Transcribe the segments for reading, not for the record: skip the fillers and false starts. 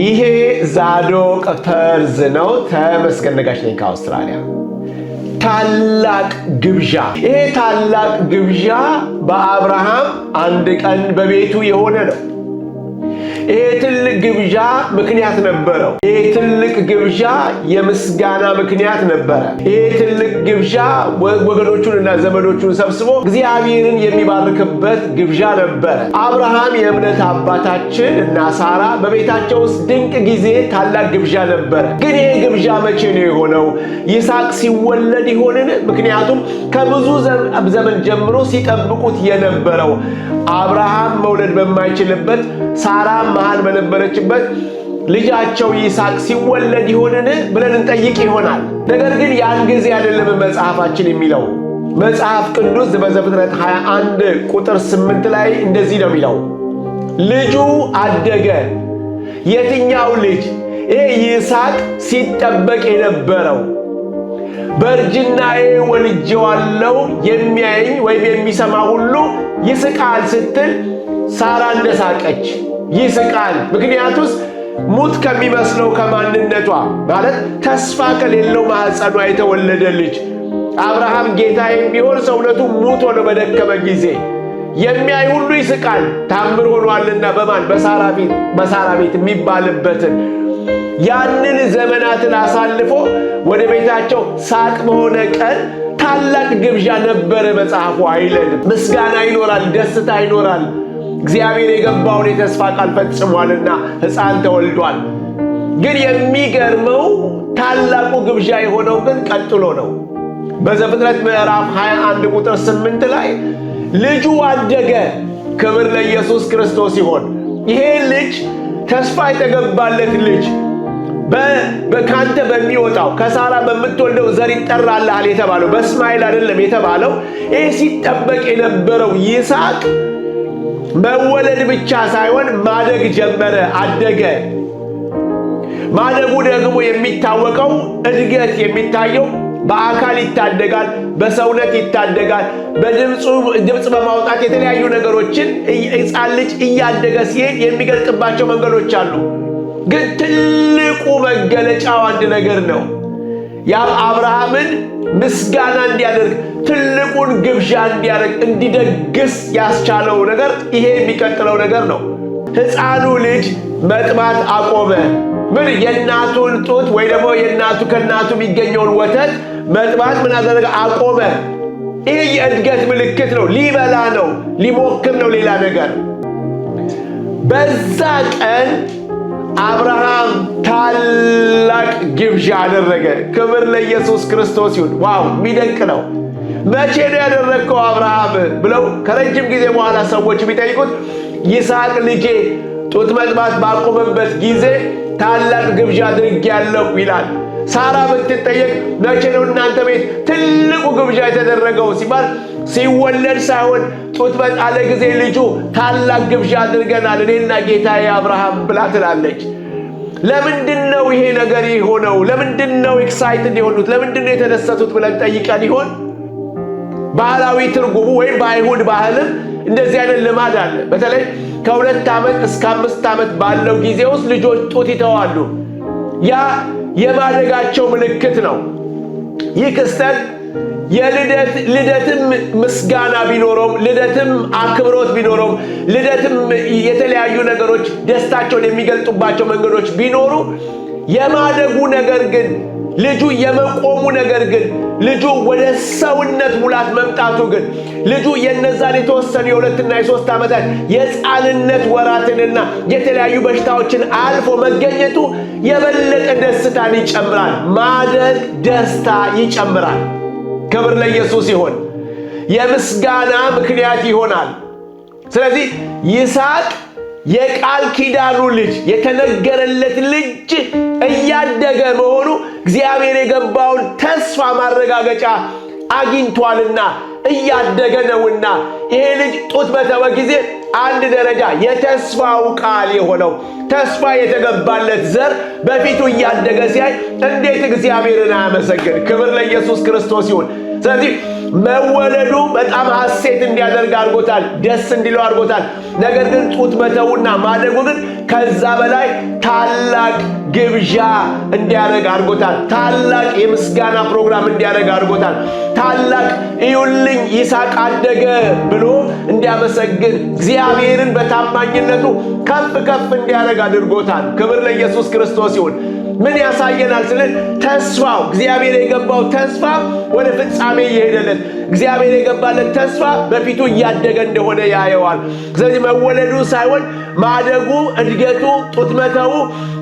ይሄ ዛዶቅ ፈርዝ ነው። ተመስገን ነጋሽ ነኝ ከአውስትራሊያ። ታላቅ ግብዣ። ይሄ ታላቅ ግብዣ በአብርሃም አንድ ቀን በቤቱ የሆነ ነው። ይሄ ትልቅ ግብዣ ምክንያት ነበረው። ይሄ ትልቅ ግብዣ የምስጋና ምክንያት ነበረ። ይሄ ትልቅ ግብዣ ወገኖቹንና ዘመዶቹን ሰብስቦ እግዚአብሔርን የሚባርክበት ግብዣ ነበረ። አብርሃም የእምነት አባታችን እና ሳራ በቤታቸው ውስጥ ድንቅ ጊዜ ታላቅ ግብዣ ነበረ። ግን ይሄ ግብዣ መቼ ነው የሆነው? ይስሐቅ ሲወለድ ይሆንን? ምክንያቱም ከብዙ ዘመን ጀምሮ ሲጠብቁት የነበረው አብርሃም መውለድ በማይችልበት ሳራ መሃል በነበረችበት ልጃቸው ይስሐቅ ሲወለድ ይሆንን ብለን እንጠይቅ ይሆናል። ነገር ግን ያን ጊዜ አይደለም መጽሐፋችን የሚለው። መጽሐፍ ቅዱስ በዘፍጥረት 21 ቁጥር 8 ላይ እንደዚህ ነው የሚለው፣ ልጁ አደገ። የትኛው ልጅ? ይሄ ይስሐቅ ሲጠበቅ የነበረው በእርጅናዬ ወልጄዋለሁ፣ የሚያየኝ ወይም የሚሰማ ሁሉ ይስቃል ስትል ሳራ እንደሳቀች ይስቃል። ምክንያቱስ ሙት ከሚመስለው ከማንነቷ ማለት ተስፋ ከሌለው ማኅፀኗ የተወለደ ልጅ አብርሃም ጌታዬ ቢሆን ሰውነቱ ሙት ሆኖ በደከመ ጊዜ የሚያይ ሁሉ ይስቃል፣ ታምር ሆኗልና በማን በሳራ ቤት የሚባልበትን ያንን ዘመናትን አሳልፎ ወደ ቤታቸው ሳቅ በሆነ ቀን ታላቅ ግብዣ ነበረ። መጽሐፉ አይለንም። ምስጋና ይኖራል፣ ደስታ ይኖራል። እግዚአብሔር የገባውን የተስፋ ቃል ፈጽሟልና ሕፃን ተወልዷል። ግን የሚገርመው ታላቁ ግብዣ የሆነው ግን ቀጥሎ ነው። በዘፍጥረት ምዕራፍ 21 ቁጥር 8 ላይ ልጁ አደገ። ክብር ለኢየሱስ ክርስቶስ ይሆን። ይሄ ልጅ ተስፋ የተገባለት ልጅ ከአንተ በሚወጣው ከሳራ በምትወልደው ዘር ይጠራልሃል የተባለው በእስማኤል አይደለም የተባለው። ይህ ሲጠበቅ የነበረው ይስሐቅ መወለድ ብቻ ሳይሆን ማደግ ጀመረ፣ አደገ። ማደጉ ደግሞ የሚታወቀው እድገት የሚታየው በአካል ይታደጋል፣ በሰውነት ይታደጋል፣ ድምፅ በማውጣት የተለያዩ ነገሮችን ሕፃን ልጅ እያደገ ሲሄድ የሚገልጥባቸው መንገዶች አሉ። ግን ትልቁ መገለጫው አንድ ነገር ነው። ያም አብርሃምን ምስጋና እንዲያደርግ ትልቁን ግብዣ እንዲያደርግ እንዲደግስ ያስቻለው ነገር ይሄ የሚቀጥለው ነገር ነው። ሕፃኑ ልጅ መጥባት አቆመ። ምን የእናቱን ጡት ወይ ደግሞ ከእናቱ የሚገኘውን ወተት መጥባት ምን አደረገ? አቆመ። ይሄ የእድገት ምልክት ነው። ሊበላ ነው፣ ሊሞክር ነው ሌላ ነገር። በዛ ቀን አብርሃም ታላቅ ግብዣ አደረገ። ክብር ለኢየሱስ ክርስቶስ ይሁን። ዋው የሚደንቅ ነው። መቼ ነው ያደረግከው አብርሃም ብለው ከረጅም ጊዜ በኋላ ሰዎች ቢጠይቁት ይስሐቅ ልጄ ጡት መጥባት ባቆመበት ጊዜ ታላቅ ግብዣ አድርጌያለሁ ይላል። ሳራ ብትጠየቅ መቼ ነው እናንተ ቤት ትልቁ ግብዣ የተደረገው ሲባል ሲወለድ ሳይሆን ጡት በጣለ ጊዜ ልጁ ታላቅ ግብዣ አድርገናል እኔና ጌታዬ አብርሃም ብላ ትላለች። ለምንድን ነው ይሄ ነገር የሆነው? ለምንድን ነው ኤክሳይትድ የሆኑት? ለምንድን ነው የተደሰቱት ብለን ጠይቀን ይሆን? ባህላዊ ትርጉሙ ወይም በአይሁድ ባህልም እንደዚህ አይነት ልማድ አለ። በተለይ ከ2 ዓመት እስከ 5 ዓመት ባለው ጊዜ ውስጥ ልጆች ጡት ይተዋሉ። ያ የማደጋቸው ምልክት ነው። ይህ ክስተት ልደትም ምስጋና ቢኖረውም፣ ልደትም አክብሮት ቢኖረውም፣ ልደትም የተለያዩ ነገሮች ደስታቸውን የሚገልጡባቸው መንገዶች ቢኖሩ የማደጉ ነገር ግን ልጁ የመቆሙ ነገር ግን ልጁ ወደ ሰውነት ሙላት መምጣቱ ግን ልጁ የነዛን የተወሰኑ የ2 እና የ3 ዓመታት የሕፃንነት ወራትንና የተለያዩ በሽታዎችን አልፎ መገኘቱ የበለጠ ደስታን ይጨምራል። ማደግ ደስታ ይጨምራል። ክብር ለኢየሱስ ይሁን። የምስጋና ምክንያት ይሆናል። ስለዚህ ይስሐቅ የቃል ኪዳኑ ልጅ የተነገረለት ልጅ እያደገ መሆኑ እግዚአብሔር የገባውን ተስፋ ማረጋገጫ አግኝቷልና እያደገ ነውና ይሄ ልጅ ጡት በተወ ጊዜ አንድ ደረጃ የተስፋው ቃል የሆነው ተስፋ የተገባለት ዘር በፊቱ እያደገ ሲያይ እንዴት እግዚአብሔርን አያመሰግን? ክብር ለኢየሱስ ክርስቶስ ይሁን። ስለዚህ መወለዱ በጣም ሐሴት እንዲያደርግ አድርጎታል፣ ደስ እንዲለው አድርጎታል። ነገር ግን ጡት መተውና ማደጉ ግን ከዛ በላይ ታላቅ ግብዣ እንዲያደርግ አድርጎታል። ታላቅ የምስጋና ፕሮግራም እንዲያደርግ አድርጎታል። ታላቅ እዩልኝ ይስሐቅ አደገ ብሎ እንዲያመሰግን እግዚአብሔርን በታማኝነቱ ከፍ ከፍ እንዲያደርግ አድርጎታል። ክብር ለኢየሱስ ክርስቶስ ይሁን። ምን ያሳየናል ስንል ተስፋው እግዚአብሔር የገባው ተስፋ ወደ ፍጻሜ እየሄደለት እግዚአብሔር የገባለት ተስፋ በፊቱ እያደገ እንደሆነ ያየዋል። ስለዚህ መወለዱ ሳይሆን ማደጉ፣ እድገቱ፣ ጡት መተው፣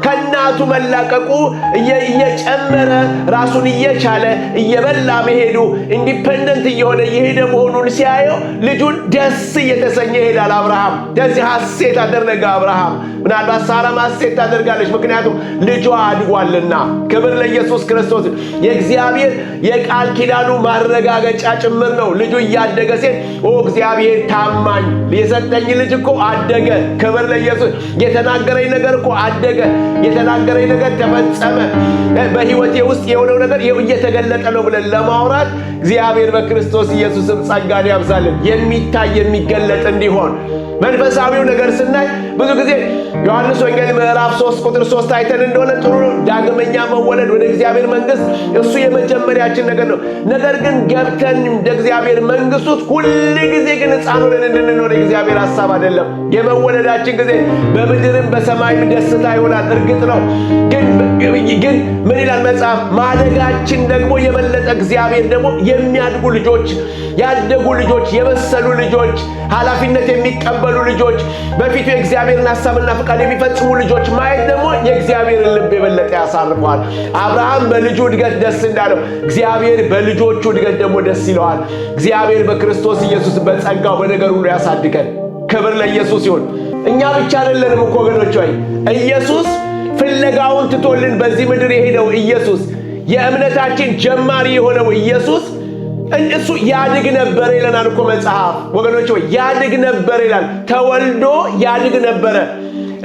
ከእናቱ መላቀቁ እየጨመረ ራሱን እየቻለ እየበላ መሄዱ ኢንዲፔንደንት እየሆነ እየሄደ መሆኑን ሲያየው ልጁን ደስ እየተሰኘ ይሄዳል። አብርሃም ደዚህ ሐሴት አደረገ። አብርሃም ምናልባት ሳራም ሐሴት ታደርጋለች፣ ምክንያቱም ልጇ አድጓልና። ክብር ለኢየሱስ ክርስቶስ። የእግዚአብሔር የቃል ኪዳኑ ማረጋገጫ ጭምር ነው። ልጁ እያደገ ሲል እግዚአብሔር ታማኝ፣ የሰጠኝ ልጅ እኮ አደገ። ክብር ለኢየሱስ። የተናገረኝ ነገር እኮ አደገ፣ የተናገረኝ ነገር ተፈጸመ፣ በሕይወቴ ውስጥ የሆነው ነገር እየተገለጠ ነው ብለን ለማውራት እግዚአብሔር በክርስቶስ ኢየሱስም ጸጋን ያብዛልን። የሚታይ የሚገለጥ እንዲሆን መንፈሳዊው ነገር ስናይ ብዙ ጊዜ ዮሐንስ ወንጌል ምዕራፍ 3 ቁጥር 3 አይተን እንደሆነ ጥሩ ነው። ዳግመኛ መወለድ ወደ እግዚአብሔር መንግሥት እሱ የመጀመሪያችን ነገር ነው። ነገር ግን ገብተን እንደ እግዚአብሔር መንግሥት ውስጥ ሁል ጊዜ ግን ሕፃን ሆነን እንድንኖር የእግዚአብሔር ሐሳብ አይደለም። የመወለዳችን ጊዜ በምድርም በሰማይም ደስታ ይሆናል። እርግጥ ነው። ግን ምን ይላል መጽሐፍ? ማደጋችን ደግሞ የበለጠ እግዚአብሔር ደግሞ የሚያድጉ ልጆች፣ ያደጉ ልጆች፣ የበሰሉ ልጆች፣ ኃላፊነት የሚቀበሉ ልጆች፣ በፊቱ የእግዚአብሔርን ሐሳብና ፈቃድ የሚፈጽሙ ልጆች ማየት ደግሞ የእግዚአብሔርን ልብ የበለጠ ያሳርፈዋል። አብርሃም በልጁ እድገት ደስ እንዳለው እግዚአብሔር በልጆቹ እድገት ደግሞ ደስ ይለዋል። እግዚአብሔር በክርስቶስ ኢየሱስ በጸጋው በነገር ሁሉ ያሳድገን። ክብር ለኢየሱስ ይሁን። እኛ ብቻ አይደለንም እኮ ወገኖች ሆይ ኢየሱስ ፍለጋውን ትቶልን በዚህ ምድር የሄደው ኢየሱስ የእምነታችን ጀማሪ የሆነው ኢየሱስ እሱ ያድግ ነበር ይለናል እኮ መጽሐፍ። ወገኖች ሆይ ያድግ ነበር ይላል። ተወልዶ ያድግ ነበረ።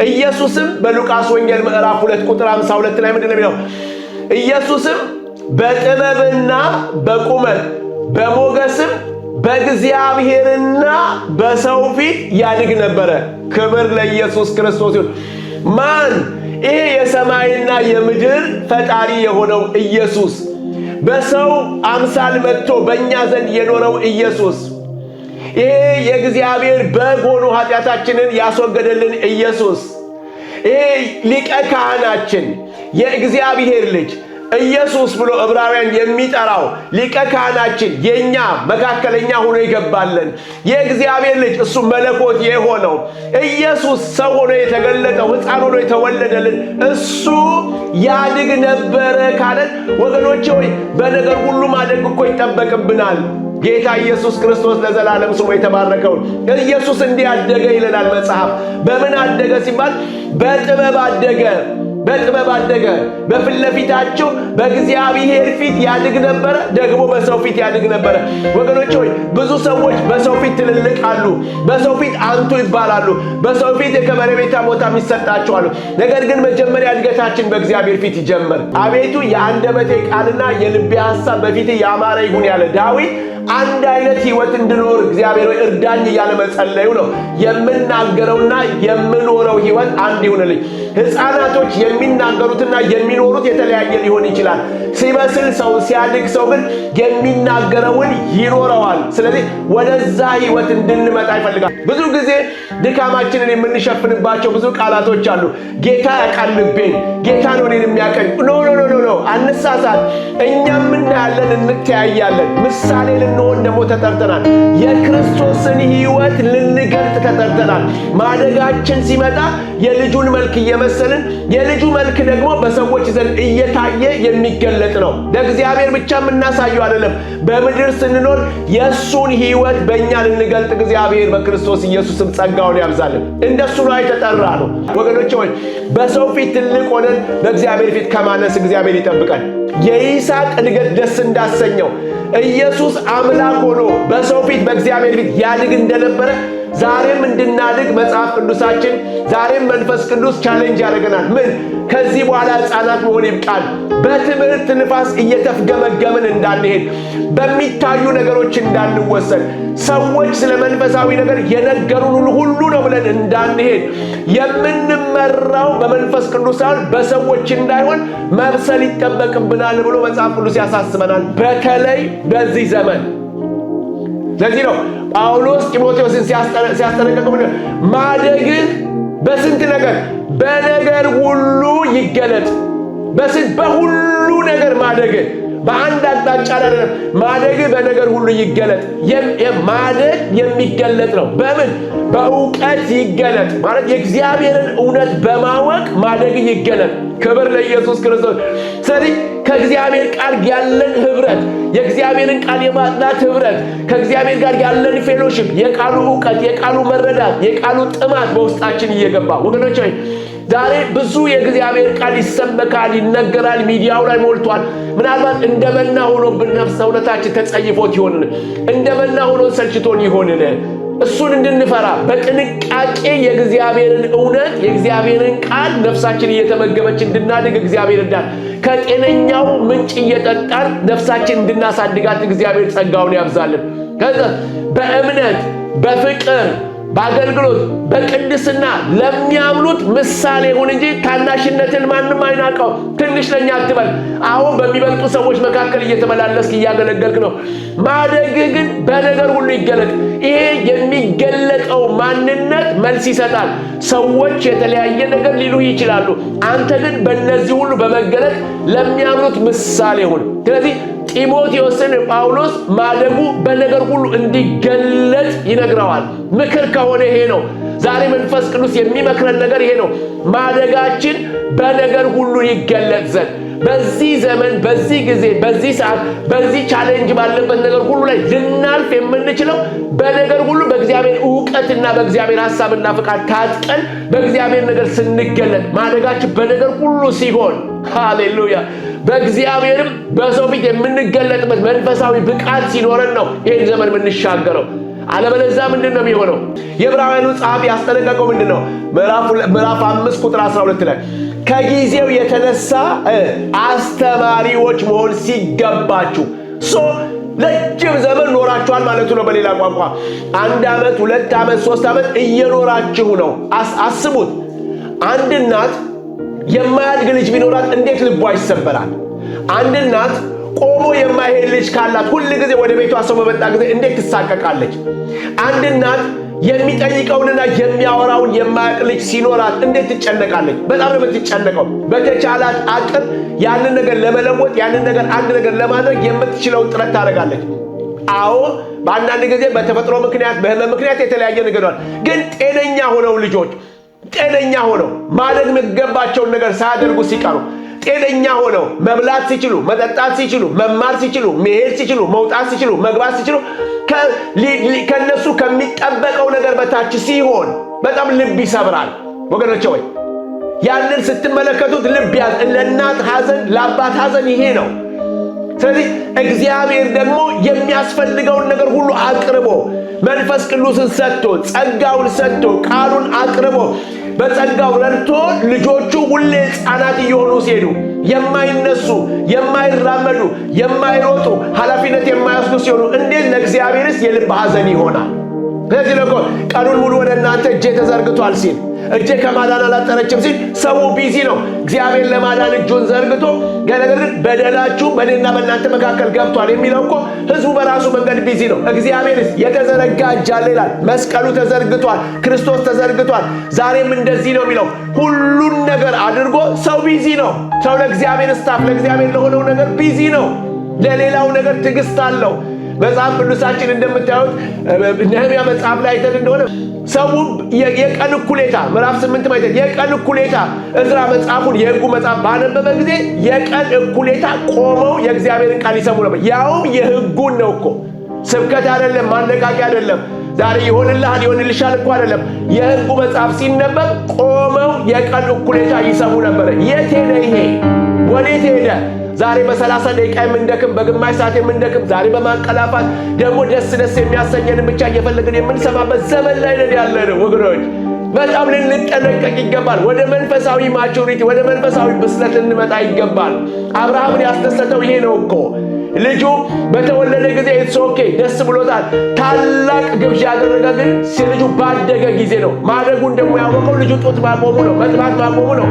ኢየሱስም በሉቃስ ወንጌል ምዕራፍ 2 ቁጥር 52 ላይ ምንድን ነው የሚለው? ኢየሱስም በጥበብና በቁመት በሞገስም በእግዚአብሔርና በሰው ፊት ያድግ ነበረ። ክብር ለኢየሱስ ክርስቶስ ይሁን። ማን? ይሄ የሰማይና የምድር ፈጣሪ የሆነው ኢየሱስ፣ በሰው አምሳል መጥቶ በእኛ ዘንድ የኖረው ኢየሱስ፣ ይሄ የእግዚአብሔር በግ ሆኖ ኃጢአታችንን ያስወገደልን ኢየሱስ፣ ይሄ ሊቀ ካህናችን የእግዚአብሔር ልጅ ኢየሱስ ብሎ ዕብራውያን የሚጠራው ሊቀ ካህናችን የኛ መካከለኛ ሆኖ ይገባልን የእግዚአብሔር ልጅ እሱ መለኮት የሆነው ኢየሱስ ሰው ሆኖ የተገለጠው ሕፃን ሆኖ የተወለደልን እሱ ያድግ ነበረ ካለን ወገኖቼ ሆይ በነገር ሁሉ ማደግ እኮ ይጠበቅብናል። ጌታ ኢየሱስ ክርስቶስ ለዘላለም ስሙ የተባረከው ኢየሱስ እንዲያደገ ይለናል መጽሐፍ። በምን አደገ ሲባል በጥበብ አደገ። በጥበብ አደገ። በፊት ለፊታቸው በእግዚአብሔር ፊት ያድግ ነበረ፣ ደግሞ በሰው ፊት ያድግ ነበረ። ወገኖች ሆይ ብዙ ሰዎች በሰው ፊት ትልልቅ አሉ፣ በሰው ፊት አንቱ ይባላሉ፣ በሰው ፊት የከበሬታ ቦታ ይሰጣቸዋል። ነገር ግን መጀመሪያ እድገታችን በእግዚአብሔር ፊት ይጀምር። አቤቱ የአንደበቴ ቃልና የልቤ ሐሳብ በፊት ያማረ ይሁን ያለ ዳዊት አንድ አይነት ሕይወት እንድኖር እግዚአብሔር ሆይ እርዳኝ እያለ መጸለዩ ነው። የምናገረውና የምኖረው ሕይወት አንድ ይሁንልኝ። ሕፃናቶች የሚናገሩትና የሚኖሩት የተለያየ ሊሆን ይችላል። ሲበስል ሰው ሲያድግ ሰው ግን የሚናገረውን ይኖረዋል። ስለዚህ ወደዛ ሕይወት እንድንመጣ ይፈልጋል። ብዙ ጊዜ ድካማችንን የምንሸፍንባቸው ብዙ ቃላቶች አሉ። ጌታ ያውቃል ልቤን፣ ጌታ ነው እኔን የሚያውቀኝ። ኖ አንሳሳት። እኛም እናያለን፣ እንተያያለን። ምሳሌ ልንሆን ደግሞ ተጠርተናል። የክርስቶስን ሕይወት ልንገልጥ ተጠርተናል። ማደጋችን ሲመጣ የልጁን መልክ እየመሰልን የልጁ መልክ ደግሞ በሰዎች ዘንድ እየታየ የሚገለጥ ነው። ለእግዚአብሔር ብቻ የምናሳየው አይደለም። በምድር ስንኖር የእሱን ሕይወት በእኛ ልንገልጥ እግዚአብሔር በክርስቶስ ኢየሱስም ጸጋውን ያብዛልን። እንደሱ ነው የተጠራ ነው። ወገኖቼ ሆይ በሰው ፊት ትልቅ ሆነን በእግዚአብሔር ፊት ከማነስ እግዚአብሔር ይጠብቀን። የይስሐቅ እድገት ደስ እንዳሰኘው ኢየሱስ አምላክ ሆኖ በሰው ፊት በእግዚአብሔር ፊት ያድግ እንደነበረ ዛሬም እንድናድግ መጽሐፍ ቅዱሳችን ዛሬም መንፈስ ቅዱስ ቻሌንጅ ያደርገናል። ምን? ከዚህ በኋላ ሕፃናት መሆን ይብቃል። በትምህርት ንፋስ እየተፍገመገምን እንዳንሄድ፣ በሚታዩ ነገሮች እንዳንወሰድ፣ ሰዎች ስለ መንፈሳዊ ነገር የነገሩን ሁሉ ነው ብለን እንዳንሄድ፣ የምንመራው በመንፈስ ቅዱስ ሳይሆን በሰዎች እንዳይሆን መብሰል ይጠበቅብናል ብሎ መጽሐፍ ቅዱስ ያሳስበናል፣ በተለይ በዚህ ዘመን። ለዚህ ነው ጳውሎስ ጢሞቴዎስን ሲያስጠነቅቀው ማደግህ በስንት ነገር? በነገር ሁሉ ይገለጥ። በሁሉ ነገር ማደግህ በአንድ አቅጣጫ አይደለም። ማደግህ በነገር ሁሉ ይገለጥ። ማደግ የሚገለጥ ነው። በምን? በእውቀት ይገለጥ ማለት የእግዚአብሔርን እውነት በማወቅ ማደግ ይገለጥ። ክብር ለኢየሱስ ክርስቶስ። ስለዚህ ከእግዚአብሔር ቃል ያለን ህብረት፣ የእግዚአብሔርን ቃል የማጥናት ህብረት፣ ከእግዚአብሔር ጋር ያለን ፌሎሺፕ፣ የቃሉ እውቀት፣ የቃሉ መረዳት፣ የቃሉ ጥማት በውስጣችን እየገባ ወገኖች ሆይ ዛሬ ብዙ የእግዚአብሔር ቃል ይሰበካል፣ ይነገራል፣ ሚዲያው ላይ ሞልቷል። ምናልባት እንደ መና ሆኖብን ነፍስ ሰውነታችን ተጸይፎት ይሆንን፣ እንደ መና ሆኖ ሰልችቶን ይሆንን። እሱን እንድንፈራ በጥንቃቄ የእግዚአብሔርን እውነት የእግዚአብሔርን ቃል ነፍሳችን እየተመገበች እንድናድግ እግዚአብሔር እንዳል ከጤነኛው ምንጭ እየጠጣን ነፍሳችን እንድናሳድጋት እግዚአብሔር ጸጋውን ያብዛልን። ከዛ በእምነት በፍቅር በአገልግሎት በቅድስና ለሚያምኑት ምሳሌ ሁን እንጂ ታናሽነትን ማንም አይናቀው። ትንሽ ለኛ አትበል። አሁን በሚበልጡ ሰዎች መካከል እየተመላለስክ እያገለገልክ ነው። ማደግህ ግን በነገር ሁሉ ይገለጥ። ይሄ የሚገለጠው ማንነት መልስ ይሰጣል። ሰዎች የተለያየ ነገር ሊሉ ይችላሉ። አንተ ግን በእነዚህ ሁሉ በመገለጥ ለሚያምኑት ምሳሌ ሁን። ስለዚህ ጢሞቴዎስን ጳውሎስ ማደጉ በነገር ሁሉ እንዲገለጥ ይነግረዋል። ምክር ከሆነ ይሄ ነው። ዛሬ መንፈስ ቅዱስ የሚመክረን ነገር ይሄ ነው። ማደጋችን በነገር ሁሉ ይገለጥ ዘንድ በዚህ ዘመን፣ በዚህ ጊዜ፣ በዚህ ሰዓት፣ በዚህ ቻሌንጅ ባለበት ነገር ሁሉ ላይ ልናልፍ የምንችለው በነገር ሁሉ በእግዚአብሔር እውቀትና በእግዚአብሔር ሐሳብና ፍቃድ ታጥቀን በእግዚአብሔር ነገር ስንገለጥ ማደጋችን በነገር ሁሉ ሲሆን፣ ሃሌሉያ፣ በእግዚአብሔርም በሰው ፊት የምንገለጥበት መንፈሳዊ ብቃት ሲኖረን ነው ይህን ዘመን የምንሻገረው። አለበለዚያ ምንድን ነው የሚሆነው? የዕብራውያኑ ጸሐፊ ያስጠነቀቀው ምንድን ነው? ምዕራፍ 5 ቁጥር 12 ላይ ከጊዜው የተነሳ አስተማሪዎች መሆን ሲገባችሁ። ረጅም ዘመን ኖራችኋል ማለቱ ነው። በሌላ ቋንቋ 1 ዓመት 2 ዓመት 3 ዓመት እየኖራችሁ ነው። አስቡት። አንድ እናት የማያድግ ልጅ ቢኖራት እንዴት ልቧ ይሰበራል? አንድ እናት ቆሞ የማይሄድ ልጅ ካላት ሁል ጊዜ ወደ ቤቷ ሰው በመጣ ጊዜ እንዴት ትሳቀቃለች? አንድ እናት የሚጠይቀውንና የሚያወራውን የማያውቅ ልጅ ሲኖራት እንዴት ትጨነቃለች? በጣም ነው የምትጨነቀው። በተቻላት አቅም ያንን ነገር ለመለወጥ ያንን ነገር አንድ ነገር ለማድረግ የምትችለውን ጥረት ታደርጋለች። አዎ በአንዳንድ ጊዜ በተፈጥሮ ምክንያት በህመም ምክንያት የተለያየ ነገር ነው። ግን ጤነኛ ሆነው ልጆች ጤነኛ ሆነው ማድረግ የሚገባቸውን ነገር ሳያደርጉ ሲቀሩ ጤነኛ ሆነው መብላት ሲችሉ፣ መጠጣት ሲችሉ፣ መማር ሲችሉ፣ መሄድ ሲችሉ፣ መውጣት ሲችሉ፣ መግባት ሲችሉ ከነሱ ከሚጠበቀው ነገር በታች ሲሆን በጣም ልብ ይሰብራል ወገኖቼ። ወይ ያንን ስትመለከቱት ልብ ያዝ። ለእናት ሐዘን ለአባት ሐዘን ይሄ ነው። ስለዚህ እግዚአብሔር ደግሞ የሚያስፈልገውን ነገር ሁሉ አቅርቦ መንፈስ ቅዱስን ሰጥቶ ጸጋውን ሰጥቶ ቃሉን አቅርቦ በጸጋው ረድቶ ልጆቹ ሁሌ ሕፃናት እየሆኑ ሲሄዱ የማይነሱ የማይራመዱ የማይሮጡ ኃላፊነት የማይወስዱ ሲሆኑ እንዴት ለእግዚአብሔርስ የልብ ሐዘን ይሆናል? ስለዚህ ነው ቀኑን ሙሉ ወደ እናንተ እጄ ተዘርግቷል ሲል እጄ ከማዳን አላጠረችም ሲል ሰው ቢዚ ነው። እግዚአብሔር ለማዳን እጁን ዘርግቶ ነገር ግን በደላችሁ በእኔና በእናንተ መካከል ገብቷል የሚለው እኮ ህዝቡ በራሱ መንገድ ቢዚ ነው። እግዚአብሔርስ የተዘረጋ እጅ አለ ይላል። መስቀሉ ተዘርግቷል፣ ክርስቶስ ተዘርግቷል። ዛሬም እንደዚህ ነው የሚለው። ሁሉን ነገር አድርጎ ሰው ቢዚ ነው። ሰው ለእግዚአብሔር ስታፍ ለእግዚአብሔር ለሆነው ነገር ቢዚ ነው። ለሌላው ነገር ትዕግስት አለው። መጽሐፍ ቅዱሳችን እንደምታዩት ነህምያ መጽሐፍ ላይ አይተን እንደሆነ ሰው የቀን እኩሌታ ምዕራፍ 8 ማለት የቀን እኩሌታ እዝራ መጽሐፉን የሕጉ መጽሐፍ ባነበበ ጊዜ የቀን እኩሌታ ቆመው የእግዚአብሔርን ቃል ይሰሙ ነበር። ያውም የሕጉን ነው እኮ ስብከት አይደለም፣ ማነቃቂያ አይደለም፣ ዛሬ ይሆንልሃል ይሆንልሻል እኮ አይደለም። የሕጉ መጽሐፍ ሲነበብ ቆመው የቀን እኩሌታ ይሰሙ ነበር። የት ሄደ ይሄ? ወዴት ሄደ? ዛሬ በ30 ደቂቃ የምንደክም፣ በግማሽ ሰዓት የምንደክም፣ ዛሬ በማንቀላፋት ደግሞ ደስ የሚያሰኘንን ብቻ እየፈለግን የምንሰማበት ዘመን ላይ ነን ያለነው ወገኖች። በጣም ልንጠነቀቅ ይገባል። ወደ መንፈሳዊ ማቹሪቲ፣ ወደ መንፈሳዊ ብስለት ልንመጣ ይገባል። አብርሃምን ያስደሰተው ይሄ ነው እኮ። ልጁ በተወለደ ጊዜ ኢትስ ኦኬ ደስ ብሎታል። ታላቅ ግብዣ ያደረገ ግን ልጁ ባደገ ጊዜ ነው። ማደጉን ደግሞ ያወቀው ልጁ ጡት ማቆሙ ነው፣ መጥባት ማቆሙ ነው፣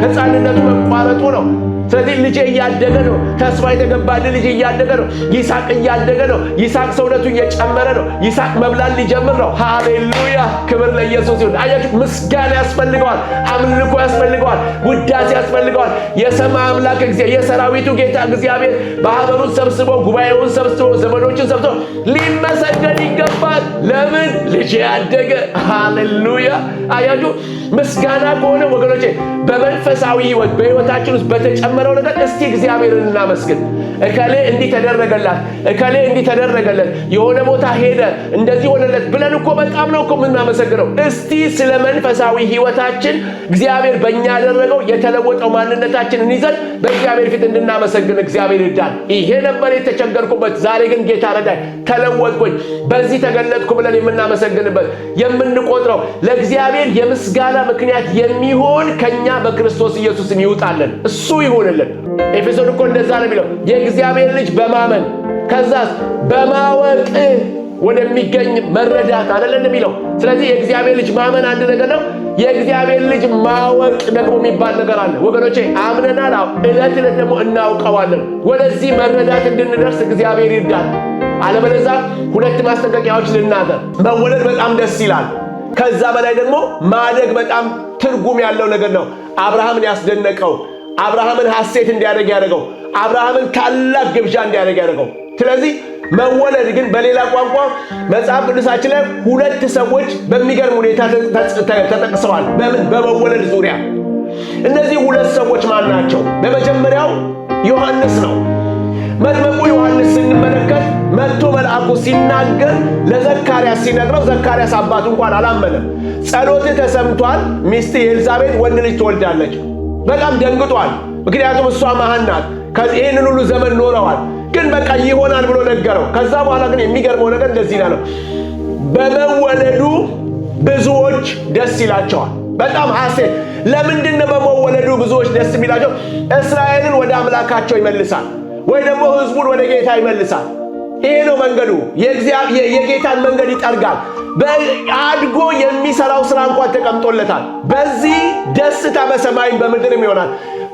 ሕፃንነቱ መቋረጡ ነው። ስለዚህ ልጅ እያደገ ነው። ተስፋ የተገባልን ልጅ እያደገ ነው። ይስሐቅ እያደገ ነው። ይስሐቅ ሰውነቱ እየጨመረ ነው። ይስሐቅ መብላል ሊጀምር ነው። ሃሌሉያ! ክብር ለኢየሱስ ይሁን። አያችሁ፣ ምስጋና ያስፈልገዋል፣ አምልኮ ያስፈልገዋል፣ ውዳሴ ያስፈልገዋል። የሰማይ አምላክ የሰራዊቱ ጌታ እግዚአብሔር ማህበሩን ሰብስቦ፣ ጉባኤውን ሰብስቦ፣ ዘመዶችን ሰብስቦ ሊመሰገን ይገባል። ለምን? ልጅ ያደገ። ሃሌሉያ! አያችሁ፣ ምስጋና ከሆነ ወገኖቼ በመንፈሳዊ ህይወት በህይወታችን ውስጥ በተጨመረው ነገር እስቲ እግዚአብሔርን እናመስግን። እከሌ እንዲህ ተደረገላት፣ እከሌ እንዲህ ተደረገለት፣ የሆነ ቦታ ሄደ፣ እንደዚህ ሆነለት ብለን እኮ በጣም ነው እኮ የምናመሰግነው። እስቲ ስለ መንፈሳዊ ህይወታችን እግዚአብሔር በእኛ ያደረገው የተለወጠው ማንነታችንን ይዘን በእግዚአብሔር ፊት እንድናመሰግን እግዚአብሔር ይርዳን። ይሄ ነበር የተቸገርኩበት፣ ዛሬ ግን ጌታ ረዳኝ፣ ተለወጥኩኝ፣ በዚህ ተገለጥኩ ብለን የምናመሰግንበት የምንቆጥረው ለእግዚአብሔር የምስጋና ምክንያት የሚሆን ከኛ በክርስቶስ ኢየሱስም ይውጣልን፣ እሱ ይሁንልን። ኤፌሶን እኮ እንደዛ ነው የሚለው፣ የእግዚአብሔር ልጅ በማመን ከዛስ በማወቅ ወደሚገኝ መረዳት አይደለም የሚለው። ስለዚህ የእግዚአብሔር ልጅ ማመን አንድ ነገር ነው። የእግዚአብሔር ልጅ ማወቅ ደግሞ የሚባል ነገር አለ ወገኖቼ። አምነናል፣ ዕለት ዕለት ደግሞ እናውቀዋለን። ወደዚህ መረዳት እንድንደርስ እግዚአብሔር ይርዳል። አለበለዚያ ሁለት ማስጠንቀቂያዎች ልናገር። መወለድ በጣም ደስ ይላል። ከዛ በላይ ደግሞ ማደግ በጣም ትርጉም ያለው ነገር ነው። አብርሃምን ያስደነቀው፣ አብርሃምን ሐሴት እንዲያደርግ ያደረገው፣ አብርሃምን ታላቅ ግብዣ እንዲያደርግ ያደረገው። ስለዚህ መወለድ ግን በሌላ ቋንቋ መጽሐፍ ቅዱሳችን ላይ ሁለት ሰዎች በሚገርም ሁኔታ ተጠቅሰዋል። በምን? በመወለድ ዙሪያ። እነዚህ ሁለት ሰዎች ማን ናቸው? በመጀመሪያው ዮሐንስ ነው። መጥምቁ ዮሐንስ ስንመለከት መጥቶ መልአኩ ሲናገር ለዘካርያስ ሲነግረው ዘካርያስ አባቱ እንኳን አላመነም። ጸሎትህ ተሰምቷል፣ ሚስትህ ኤልሳቤጥ ወንድ ልጅ ትወልዳለች። በጣም ደንግጧል። ምክንያቱም እሷ መሃን ናት። ይህንን ሁሉ ዘመን ኖረዋል። ግን በቃ ይሆናል ብሎ ነገረው። ከዛ በኋላ ግን የሚገርመው ነገር እንደዚህ ነው። በመወለዱ ብዙዎች ደስ ይላቸዋል። በጣም ሐሴት። ለምንድን ነው በመወለዱ ብዙዎች ደስ የሚላቸው? እስራኤልን ወደ አምላካቸው ይመልሳል፣ ወይ ደግሞ ህዝቡን ወደ ጌታ ይመልሳል። ይሄ ነው መንገዱ። የጌታን መንገድ ይጠርጋል። አድጎ የሚሰራው ስራ እንኳን ተቀምጦለታል። በዚህ ደስታ በሰማይም በምድርም ይሆናል።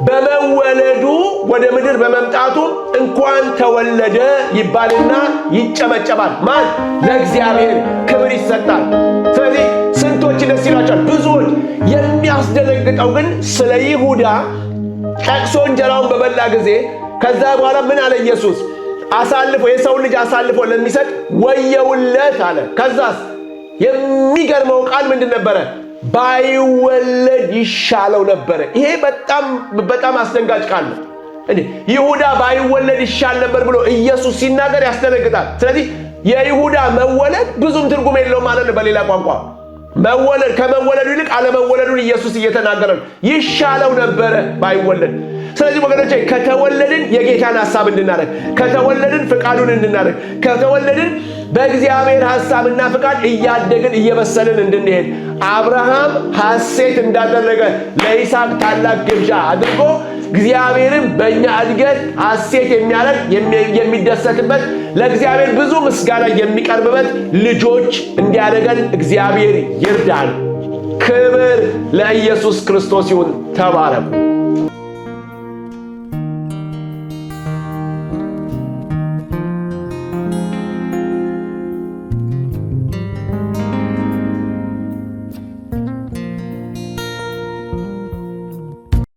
በመወለዱ ወደ ምድር በመምጣቱ እንኳን ተወለደ ይባልና ይጨበጨባል። ማን? ለእግዚአብሔር ክብር ይሰጣል። ስለዚህ ስንቶች ደስ ይላቸዋል? ብዙዎች። የሚያስደነግጠው ግን ስለ ይሁዳ ጠቅሶ እንጀራውን በበላ ጊዜ ከዛ በኋላ ምን አለ ኢየሱስ? አሳልፎ የሰው ልጅ አሳልፎ ለሚሰጥ ወየውለት አለ። ከዛስ የሚገርመው ቃል ምንድን ነበረ? ባይወለድ ይሻለው ነበረ። ይሄ በጣም አስደንጋጭ ቃል ነው። ይሁዳ ባይወለድ ይሻል ነበር ብሎ ኢየሱስ ሲናገር ያስደነግጣል። ስለዚህ የይሁዳ መወለድ ብዙም ትርጉም የለውም ማለት ነው። በሌላ ቋንቋ መወለድ ከመወለዱ ይልቅ አለመወለዱን ኢየሱስ እየተናገረ ነው። ይሻለው ነበረ ባይወለድ። ስለዚህ ወገኖቼ ከተወለድን የጌታን ሐሳብ እንድናደርግ፣ ከተወለድን ፍቃዱን እንድናደርግ፣ ከተወለድን በእግዚአብሔር ሐሳብና ፍቃድ እያደግን እየበሰልን እንድንሄድ አብርሃም ሐሴት እንዳደረገ ለይስሐቅ ታላቅ ግብዣ አድርጎ እግዚአብሔርም በእኛ እድገት ሐሴት የሚያደርግ የሚደሰትበት ለእግዚአብሔር ብዙ ምስጋና የሚቀርብበት ልጆች እንዲያደርገን እግዚአብሔር ይርዳን። ክብር ለኢየሱስ ክርስቶስ ይሁን። ተባረኩ።